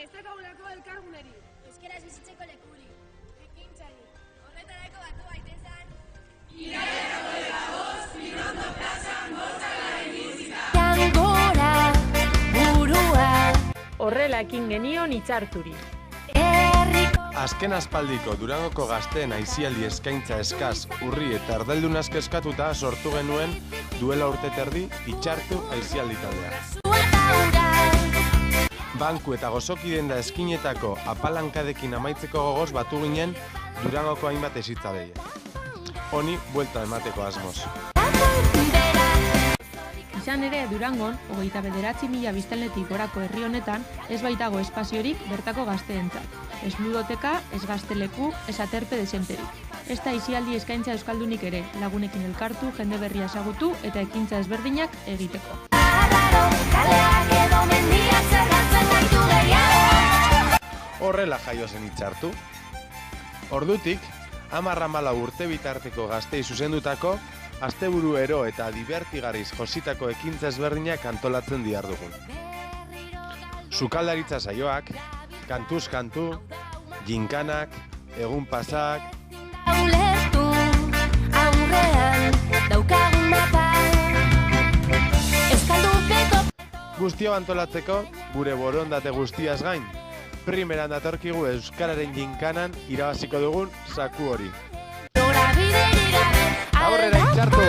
Ez dakagulako elkarguneri. Euskeraz bizitzeko lekuri. Ekintzari. Horretarako batu gaitezen. Horrela ekin genion Itxarturi. Azken aspaldiko Durangoko gazteen aisialdi eskaintza eskaz, urri eta erdeldunaz kezkatuta sortu genuen duela urte terdi Itxartu aisialdi taldea. Banku eta gozoki denda eskinetako apalankadekin amaitzeko gogoz batu ginen Durangoko hainbat esitzaleia. Honi buelta emateko asmoz. Izan ere, Durangon, 29.000 biztanletik gorako herri honetan, ez baitago espaziorik bertako gazteentzat. Ez ludoteka, ez gazteleku, ez aterpe desenterik. Ez da aisialdi eskaintza euskaldunik ere, lagunekin elkartu, jende berria ezagutu eta ekintza ezberdinak egiteko. Horrela jaio zen Itxartu. Ordutik, 10-14 urte bitarteko gaztei zuzendutako, asteburu ero eta divertigarriz jositako ekintza ezberdinak antolatzen dihardugun. Sukaldaritza saioak, kantuz kantu, ginkanak, egun pasak... Guztio antolatzeko, gure borondate guztiaz gain, primeran datorkigu euskararen ginkanan irabaziko dugun zaku hori. Aurrera Itxartu!